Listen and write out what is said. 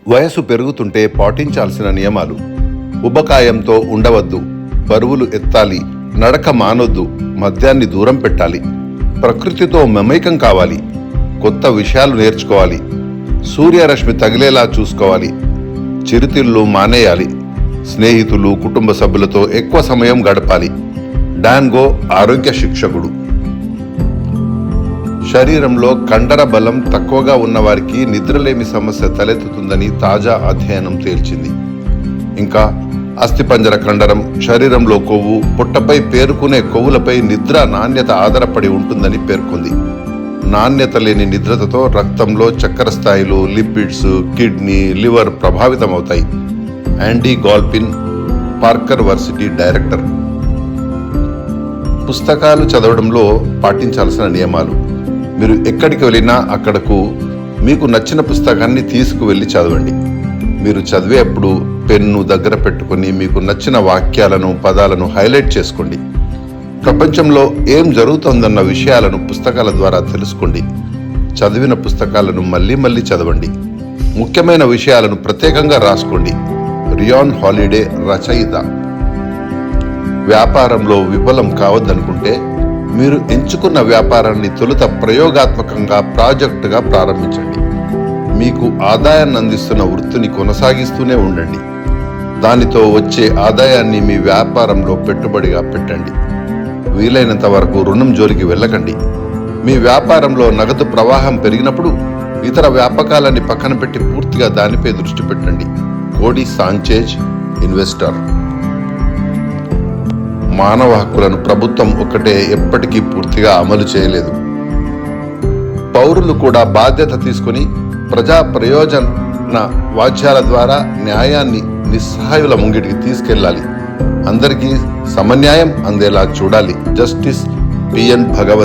వయసు పెరుగుతుంటే పాటించాల్సిన నియమాలు. ఉబకాయంతో ఉండవద్దు, బరువులు ఎత్తాలి, నడక మానొద్దు, మద్యాన్ని దూరం పెట్టాలి, ప్రకృతితో మమైకం కావాలి, కొత్త విషయాలు నేర్చుకోవాలి, సూర్యరశ్మి తగిలేలా చూసుకోవాలి, చిరుతిళ్ళు మానేయాలి, స్నేహితులు కుటుంబ సభ్యులతో ఎక్కువ సమయం గడపాలి. డాన్ గో ఆరోగ్య శిక్షకుడు. శరీరంలో కండర బలం తక్కువగా ఉన్నవారికి నిద్రలేమి సమస్య తలెత్తుతుందని తాజా అధ్యయనం తేల్చింది. ఇంకా అస్థిపంజర కండరం, శరీరంలో కొవ్వు, పొట్టపై పేరుకునే కొవ్వులపై నిద్ర నాణ్యత ఆధారపడి ఉంటుందని పేర్కొంది. నాణ్యత లేని నిద్రతో రక్తంలో చక్కెర స్థాయిలు, లిపిడ్స్, కిడ్నీ, లివర్ ప్రభావితమవుతాయి. Andy Galpin, Parker varsity director. పుస్తకాలు చదవడంలో పాటించాల్సిన నియమాలు. మీరు ఎక్కడికి వెళ్ళినా అక్కడకు మీకు నచ్చిన పుస్తకాన్ని తీసుకువెళ్ళి చదవండి. మీరు చదివేప్పుడు పెన్ను దగ్గర పెట్టుకుని మీకు నచ్చిన వాక్యాలను, పదాలను హైలైట్ చేసుకోండి. ప్రపంచంలో ఏం జరుగుతుందన్న విషయాలను పుస్తకాల ద్వారా తెలుసుకోండి. చదివిన పుస్తకాలను మళ్ళీ చదవండి. ముఖ్యమైన విషయాలను ప్రత్యేకంగా రాసుకోండి. రియాన్ హాలిడే రచయిత. వ్యాపారంలో విఫలం కావద్దనుకుంటే మీరు ఎంచుకున్న వ్యాపారాన్ని తొలుత ప్రయోగాత్మకంగా, ప్రాజెక్టుగా ప్రారంభించండి. మీకు ఆదాయాన్ని అందిస్తున్న వృత్తిని కొనసాగిస్తూనే ఉండండి. దానితో వచ్చే ఆదాయాన్ని మీ వ్యాపారంలో పెట్టుబడిగా పెట్టండి. వీలైనంత వరకు రుణం జోలికి వెళ్ళకండి. మీ వ్యాపారంలో నగదు ప్రవాహం పెరిగినప్పుడు ఇతర వ్యాపకాలని పక్కన పెట్టి పూర్తిగా దానిపై దృష్టి పెట్టండి. కోడి సాంచేజ్, ఇన్వెస్టర్. మానవ హక్కులను ప్రభుత్వం ఒక్కటే ఎప్పటికీ పూర్తిగా అమలు చేయలేదు. పౌరులు కూడా బాధ్యత తీసుకుని ప్రజా ప్రయోజన వాద్యాల ద్వారా న్యాయాన్ని నిస్సహాయుల ముంగిటికి తీసుకెళ్లాలి. అందరికీ సమన్యాయం అందేలా చూడాలి. జస్టిస్ పిఎన్ భగవత్.